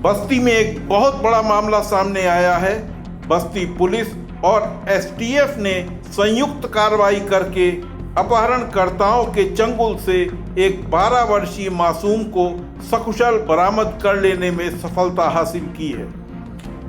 बस्ती में एक बहुत बड़ा मामला सामने आया है। बस्ती पुलिस और एसटीएफ ने संयुक्त कार्रवाई करके अपहरणकर्ताओं के चंगुल से एक 12 वर्षीय मासूम को सकुशल बरामद कर लेने में सफलता हासिल की है।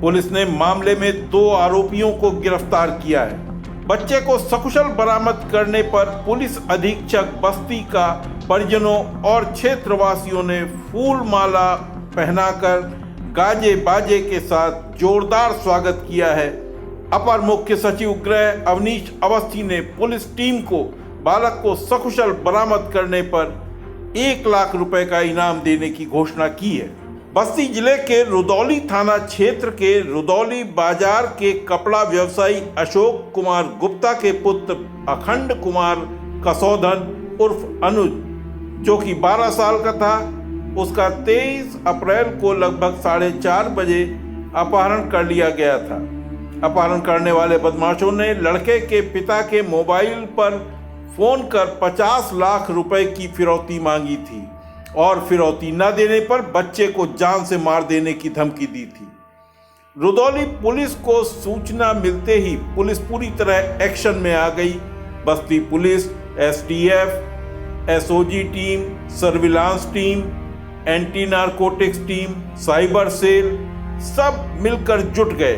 पुलिस ने मामले में 2 आरोपियों को गिरफ्तार किया है। बच्चे को सकुशल बरामद करने पर पुलिस अधीक्षक बस्ती का परिजनों और क्षेत्रवासियों ने फूल माला पहनाकर गाजे बाजे के साथ जोरदार स्वागत किया है। अपर मुख्य सचिव गृह अवनीश अवस्थी ने पुलिस टीम को बालक को सकुशल बरामद करने पर 1 लाख रुपए का इनाम देने की घोषणा की है। बस्ती जिले के रुदौली थाना क्षेत्र के रुदौली बाजार के कपड़ा व्यवसायी अशोक कुमार गुप्ता के पुत्र अखंड कुमार कसौधन उर्फ अनुज, जो कि 12 साल का था, उसका 23 अप्रैल को लगभग 4:30 बजे अपहरण कर लिया गया था। अपहरण करने वाले बदमाशों ने लड़के के पिता के मोबाइल पर फोन कर 50 लाख रुपए की फिरौती मांगी थी और फिरौती न देने पर बच्चे को जान से मार देने की धमकी दी थी। रुदौली पुलिस को सूचना मिलते ही पुलिस पूरी तरह एक्शन में आ गई। Basti police, STF, SOG team, surveillance team, anti narcotics team, cyber cell सब मिलकर जुट गए।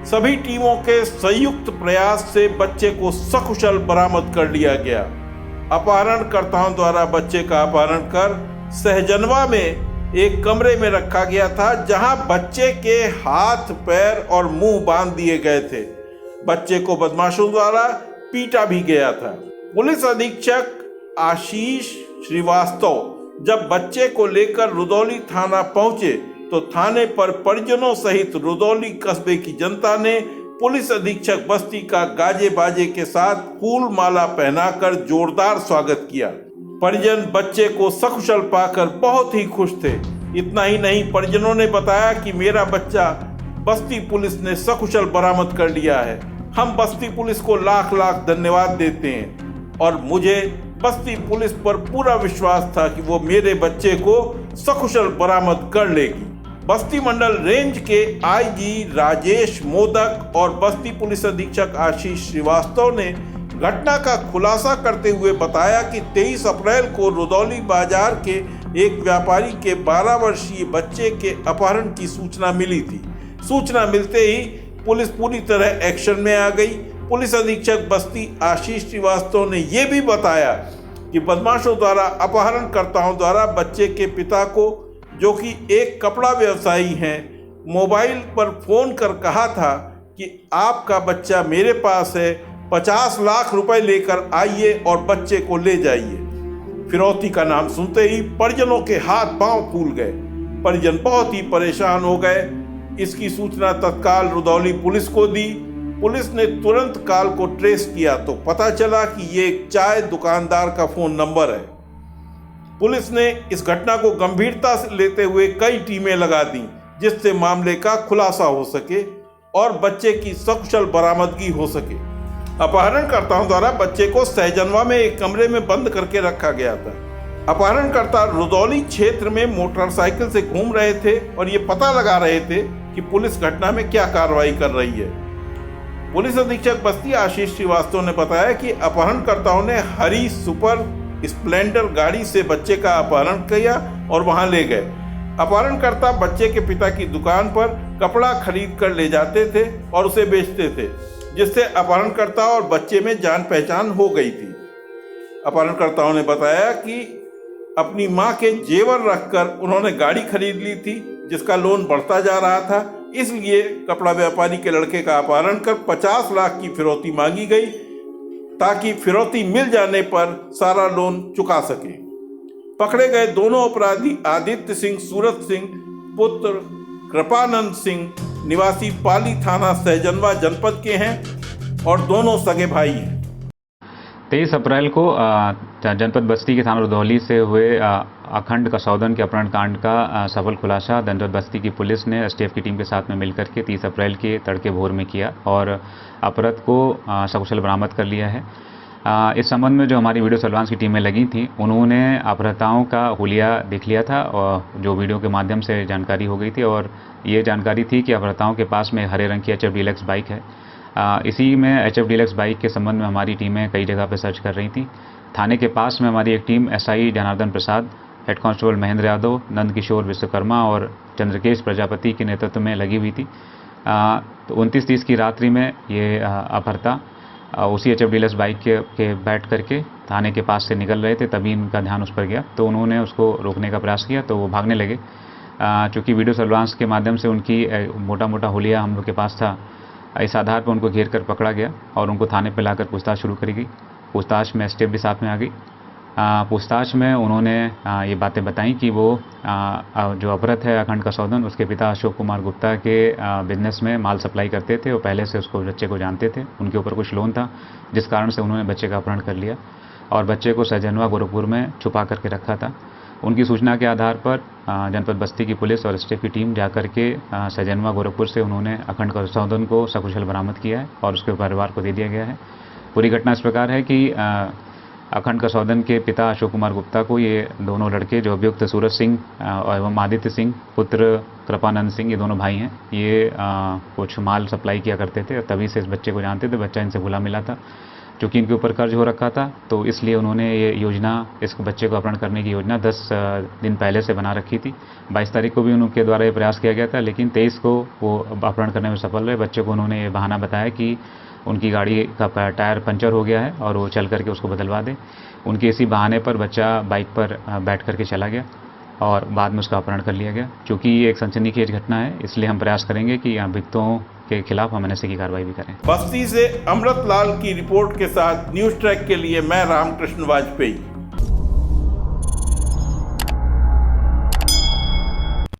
सभी टीमों के संयुक्त प्रयास से बच्चे को सकुशल बरामद कर लिया गया। अपहरणकर्ताओं द्वारा बच्चे का अपहरण कर सहजनवा में एक कमरे में रखा गया था, जहां बच्चे के हाथ, पैर और मुंह बांध दिए गए थे। बच्चे को बदमाशों द्वारा पीटा भी गया था। पुलिस अधीक्षक आशीष श्रीवास्तव जब बच्चे को लेकर रुदौली थाना पहुंचे तो थाने पर परिजनों सहित रुदौली कस्बे की जनता ने पुलिस अधीक्षक बस्ती का गाजे बाजे के साथ फूल माला पहनाकर जोरदार स्वागत किया। परिजन बच्चे को सकुशल पाकर बहुत ही खुश थे। इतना ही नहीं, परिजनों ने बताया कि मेरा बच्चा बस्ती पुलिस ने सकुशल बरामद कर लिया है। हम बस्ती पुलिस को लाख लाख धन्यवाद देते हैं और मुझे बस्ती पुलिस पर पूरा विश्वास था कि वो मेरे बच्चे को सकुशल बरामद कर लेगी। बस्ती मंडल रेंज के आईजी राजेश मोदक और बस्ती पुलिस अधीक्षक आशीष श्रीवास्तव ने घटना का खुलासा करते हुए बताया कि 23 अप्रैल को रुदौली बाजार के एक व्यापारी के 12 वर्षीय बच्चे के अपहरण की सूचना मिली थी। सूचना मिलते ही पुलिस पूरी तरह एक्शन में आ गई। पुलिस अधीक्षक बस्ती आशीष श्रीवास्तव ने यह भी बताया कि बदमाशों द्वारा अपहरणकर्ताओं द्वारा बच्चे के पिता को, जो कि एक कपड़ा व्यवसायी हैं, मोबाइल पर फोन कर कहा था कि आपका बच्चा मेरे पास है, 50 लाख रुपए लेकर आइए और बच्चे को ले जाइए। फिरौती का नाम सुनते ही परिजनों के हाथ पांव फूल गए। परिजन बहुत ही परेशान हो गए। इसकी सूचना तत्काल रुदौली पुलिस को दी। पुलिस ने तुरंत कॉल को ट्रेस किया तो पता चला कि ये एक चाय दुकानदार का फोन नंबर है। पुलिस ने इस घटना को गंभीरता से लेते हुए कई टीमें लगा दी, जिससे मामले का खुलासा हो सके और बच्चे की सकुशल बरामदगी हो सके। अपहरणकर्ताओं द्वारा बच्चे को सहजनवा में एक कमरे में बंद करके रखा गया था। अपहरणकर्ता रुदौली क्षेत्र में मोटरसाइकिल से घूम रहे थे और ये पता लगा रहे थे कि पुलिस घटना में क्या कार्रवाई कर रही है। पुलिस अधीक्षक बस्ती आशीष श्रीवास्तव ने बताया कि अपहरणकर्ताओं ने हरी सुपर स्प्लेंडर गाड़ी से बच्चे का अपहरण किया और वहां ले गए। अपहरणकर्ता बच्चे के पिता की दुकान पर कपड़ा खरीद कर ले जाते थे और उसे बेचते थे, जिससे अपहरणकर्ता और बच्चे में जान पहचान हो गई थी। अपहरणकर्ताओं ने बताया कि अपनी मां के जेवर रखकर उन्होंने गाड़ी खरीद ली थी, जिसका लोन बढ़ता जा रहा था। इसलिए कपड़ा व्यापारी के लड़के का अपहरण कर 50 लाख की फिरौती मांगी गई, ताकि फिरौती मिल जाने पर सारा लोन चुका सके। पकड़े गए दोनों अपराधी आदित्य सिंह सूरत सिंह पुत्र कृपानंद सिंह निवासी पाली थाना सहजनवा जनपद के हैं और दोनों सगे भाई हैं। 23 अप्रैल को जनपद बस्ती के थाना रुदौली से हुए अखंड कसौधन के अपहरण कांड का सफल खुलासा जनपद बस्ती की पुलिस ने एसटीएफ की टीम के साथ में मिलकर के 30 अप्रैल के तड़के भोर में किया और अपराध को सकुशल बरामद कर लिया है। इस संबंध में जो हमारी वीडियो सर्विलांस की टीमें लगी थी, उन्होंने अपहृताओं का हुलिया देख लिया था और जो वीडियो के माध्यम से जानकारी हो गई थी, और ये जानकारी थी कि अपहृताओं के पास में हरे रंग की HF डीलक्स बाइक है। इसी में HF डीलक्स बाइक के संबंध में हमारी टीमें कई जगह पर सर्च कर रही थी। थाने के पास में हमारी एक टीम SI जनार्दन प्रसाद, हेड कांस्टेबल महेंद्र यादव, नंद किशोर विश्वकर्मा और चंद्रकेश प्रजापति के नेतृत्व में लगी हुई थी। तो 29-30 की रात्रि में ये अपहर्ता उसी HF डीलक्स बाइक के बैठ करके थाने के पास से निकल रहे थे, तभी इनका ध्यान उस पर गया तो उन्होंने उसको रोकने का प्रयास किया, तो वो भागने लगे। चूँकि वीडियो सर्विलांस के माध्यम से उनकी मोटा मोटा हुलिया हम लोग के पास था, इस आधार पर उनको घेर कर पकड़ा गया और उनको थाने पर लाकर पूछताछ शुरू करी गई। पूछताछ में STF भी साथ में आ गई। पूछताछ में उन्होंने ये बातें बताई कि वो जो अपहृत है अखंड कसौदन, उसके पिता अशोक कुमार गुप्ता के बिजनेस में माल सप्लाई करते थे और पहले से उसको बच्चे को जानते थे। उनके ऊपर कुछ लोन था जिस कारण से उन्होंने बच्चे का अपहरण कर लिया और बच्चे को सहजनवा गोरखपुर में छुपा करके रखा था। उनकी सूचना के आधार पर जनपद बस्ती की पुलिस और STF की टीम जाकर के सहजनवा गोरखपुर से उन्होंने अखंड कसौदन को सकुशल बरामद किया है और उसके परिवार को दे दिया गया है। पूरी घटना इस प्रकार है कि अखंड कसौदन के पिता अशोक कुमार गुप्ता को ये दोनों लड़के जो अभियुक्त सूरज सिंह एवं आदित्य सिंह पुत्र कृपानंद सिंह, ये दोनों भाई हैं, ये कुछ माल सप्लाई किया करते थे, तभी से इस बच्चे को जानते थे। बच्चा इनसे भुला मिला था, क्योंकि इनके ऊपर कर्ज हो रखा था, तो इसलिए उन्होंने ये योजना, इस बच्चे को अपहरण करने की योजना 10 दिन पहले से बना रखी थी। 22 तारीख को भी उनके द्वारा ये प्रयास किया गया था, लेकिन 23 को वो अपहरण करने में सफल रहे। बच्चे को उन्होंने ये बहाना बताया कि उनकी गाड़ी का टायर पंचर हो गया है और वो चल करके उसको बदलवा दे। उनके इसी बहाने पर बच्चा बाइक पर बैठ करके चला गया और बाद में उसका अपहरण कर लिया गया। चूँकि ये एक सनसनीखेज घटना है, इसलिए हम प्रयास करेंगे कि अभियुक्तों के खिलाफ हम NSA की कार्रवाई भी करें। बस्ती से अमृत लाल की रिपोर्ट के साथ न्यूज़ ट्रैक के लिए मैं रामकृष्ण वाजपेयी।